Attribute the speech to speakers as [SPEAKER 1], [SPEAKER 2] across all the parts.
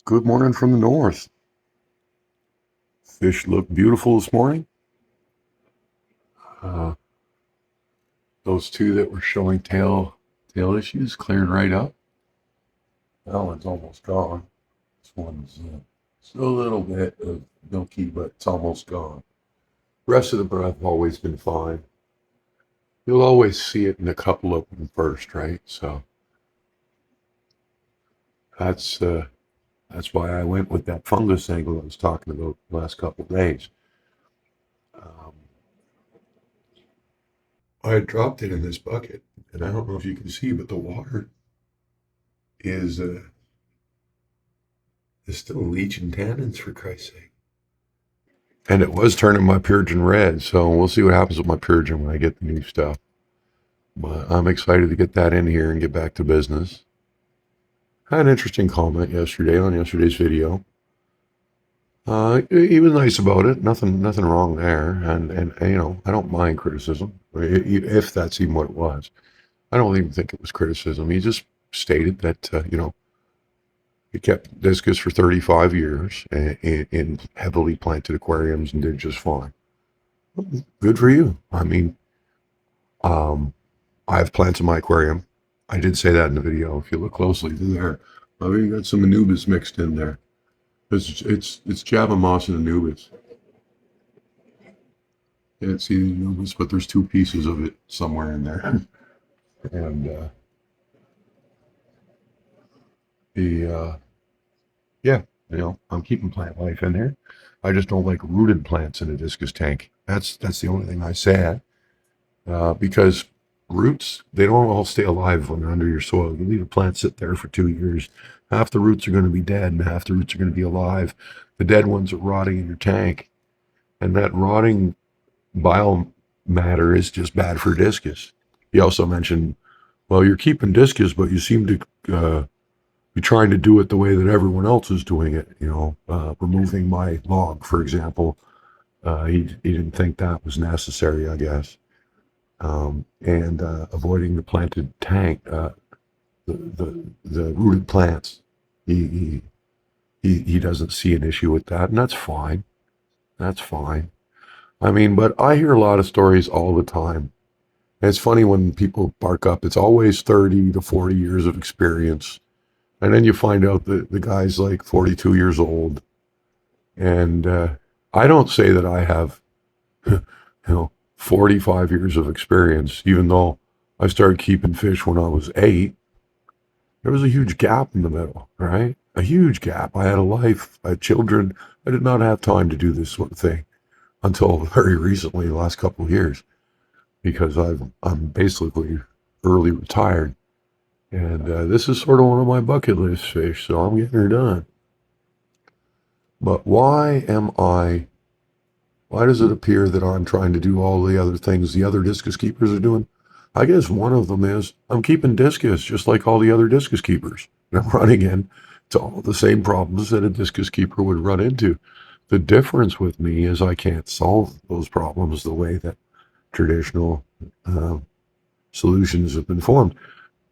[SPEAKER 1] Good morning from the north. Fish look beautiful this morning. Uh, those two that were showing tail issues cleared right up. That one's almost gone. This one's still a little bit of milky, but it's almost gone. Rest of the breath have always been fine. You'll always see it in a couple of them first, right? So that's uh, that's why I went with that fungus angle I was talking about the last couple of days. Um, I had dropped it in this bucket, and I don't know if you can see, but the water is still leaching tannins for Christ's sake. And it was turning my Purigen red, so we'll see what happens with my Purigen when I get the new stuff. But I'm excited to get that in here and get back to business. I had an interesting comment yesterday on yesterday's video. He was nice about it. Nothing wrong there. And I don't mind criticism if that's even what it was. I don't even think it was criticism. He just stated that he kept Discus for 35 years in heavily planted aquariums and did just fine. Good for you. I mean, I have plants in my aquarium. I did say that in the video. If you look closely, they're there. I've even got some Anubis mixed in there. It's Java moss and Anubis. Can't see the Anubis, but there's two pieces of it somewhere in there. And the yeah, I'm keeping plant life in there. I just don't like rooted plants in a discus tank. That's the only thing I say. Because roots, they don't all stay alive when they're under your soil. You leave a plant sit there for 2 years, half the roots are going to be dead and half the roots are going to be alive. The dead ones are rotting in your tank, and that rotting biomatter is just bad for discus. He also mentioned, well, you're keeping discus, but you seem to be trying to do it the way that everyone else is doing it. Removing my log, for example. He didn't think that was necessary, I guess. And avoiding the planted tank, the rooted plants. He doesn't see an issue with that, and that's fine. That's fine. I mean, but I hear a lot of stories all the time. And it's funny when people bark up. It's always 30 to 40 years of experience, and then you find out that the guy's like 42 years old. And I don't say that I have, 45 years of experience, even though I started keeping fish when I was 8. There was a huge gap in the middle, right? A huge gap. I had a life, I had children. I did not have time to do this sort of thing until very recently, the last couple of years, because I'm basically early retired. And this is sort of one of my bucket list fish, so I'm getting her done. But why does it appear that I'm trying to do all the other things the other discus keepers are doing? I guess one of them is I'm keeping discus just like all the other discus keepers. And I'm running into all the same problems that a discus keeper would run into. The difference with me is I can't solve those problems the way that traditional uh, solutions have been formed.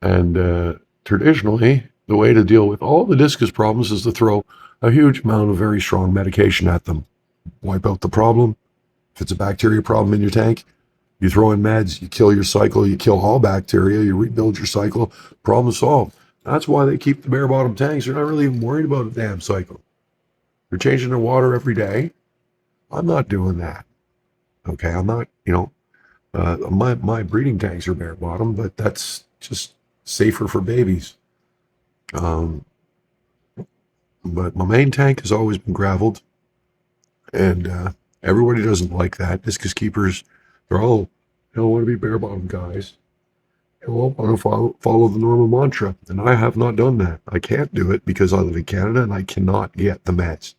[SPEAKER 1] And traditionally, the way to deal with all the discus problems is to throw a huge amount of very strong medication at them. Wipe out the problem. If it's a bacteria problem in your tank, you throw in meds, you kill your cycle, you kill all bacteria, you rebuild your cycle, problem solved. That's why they keep the bare bottom tanks. They're not really even worried about a damn cycle. They're changing their water every day. I'm not doing that. Okay, I'm not, my breeding tanks are bare bottom, but that's just safer for babies. Um, but my main tank has always been graveled, and everybody doesn't like that. Discus keepers, they're all, they don't want to be bare bottom guys. They won't want to follow the normal mantra, and I have not done that. I can't do it because I live in Canada and I cannot get the meds.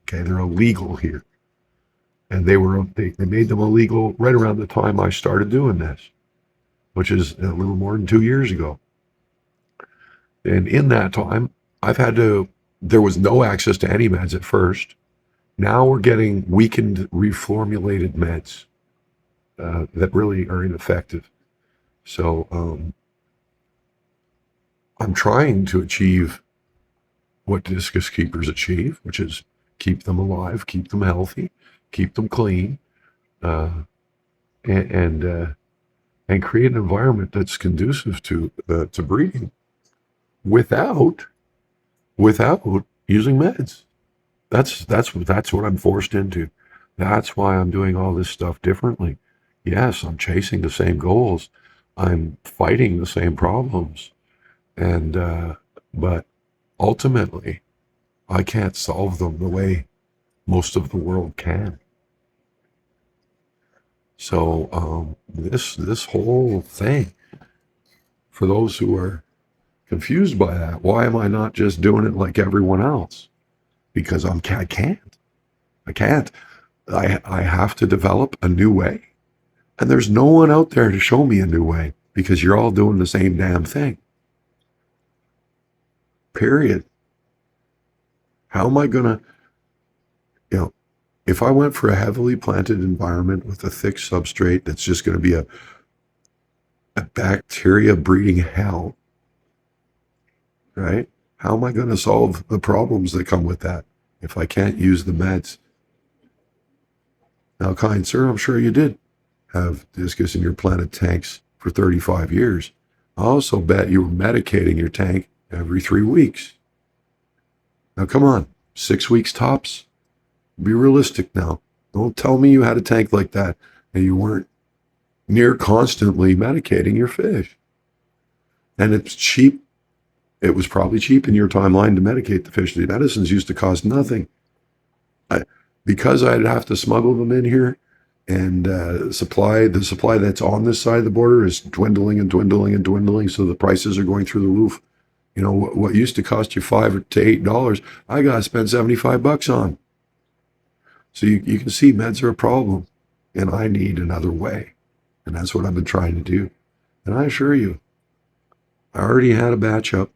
[SPEAKER 1] Okay, they're illegal here, and they made them illegal right around the time I started doing this, which is a little more than 2 years ago. And in that time, I've had to. There was no access to any meds at first. Now we're getting weakened, reformulated meds that really are ineffective. So I'm trying to achieve what discus keepers achieve, which is keep them alive, keep them healthy, keep them clean, uh, and and, uh, and create an environment that's conducive to breeding without without using meds. That's what I'm forced into. That's why I'm doing all this stuff differently. Yes, I'm chasing the same goals. I'm fighting the same problems, and but ultimately, I can't solve them the way most of the world can. So this whole thing, for those who are confused by that, why am I not just doing it like everyone else? Because I can't. I can't. I have to develop a new way. And there's no one out there to show me a new way because you're all doing the same damn thing. Period. How am I going to, you know, if I went for a heavily planted environment with a thick substrate that's just going to be a bacteria breeding hell, right? How am I going to solve the problems that come with that if I can't use the meds? Now, kind sir, I'm sure you did have discus in your planted tanks for 35 years. I also bet you were medicating your tank every 3 weeks. Now, come on, 6 weeks tops? Be realistic now. Don't tell me you had a tank like that and you weren't near constantly medicating your fish. And it's cheap. It was probably cheap in your timeline to medicate the fish. The medicines used to cost nothing. Because I'd have to smuggle them in here, and the supply that's on this side of the border is dwindling and dwindling and dwindling, so the prices are going through the roof. You know, what used to cost you $5 to $8, I got to spend $75 on. So you can see meds are a problem, and I need another way. And that's what I've been trying to do. And I assure you, I already had a batch up,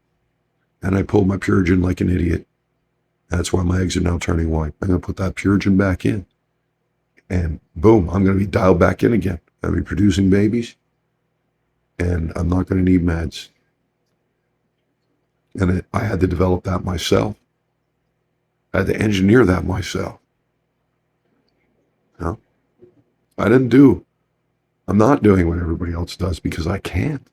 [SPEAKER 1] and I pulled my Purigen like an idiot. That's why my eggs are now turning white. I'm going to put that Purigen back in. And boom, I'm going to be dialed back in again. I'll be producing babies. And I'm not going to need meds. And I had to develop that myself. I had to engineer that myself. You know? I'm not doing what everybody else does because I can't.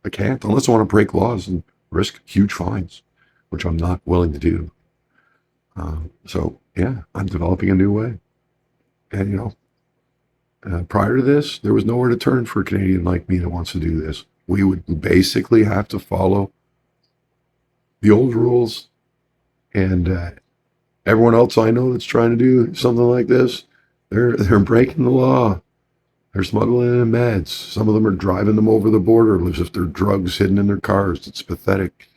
[SPEAKER 1] I can't, unless I want to break laws and risk huge fines, which I'm not willing to do. So yeah, I'm developing a new way. And prior to this, there was nowhere to turn for a Canadian like me that wants to do this. We would basically have to follow the old rules, and everyone else I know that's trying to do something like this, they're breaking the law. They're smuggling in meds. Some of them are driving them over the border as if they're drugs hidden in their cars. It's pathetic.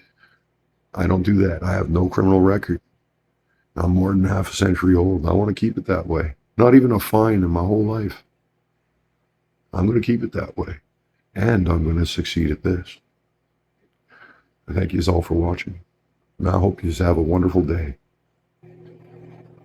[SPEAKER 1] I don't do that. I have no criminal record. I'm more than half a century old. I want to keep it that way. Not even a fine in my whole life. I'm going to keep it that way. And I'm going to succeed at this. I thank you all for watching. And I hope you have a wonderful day.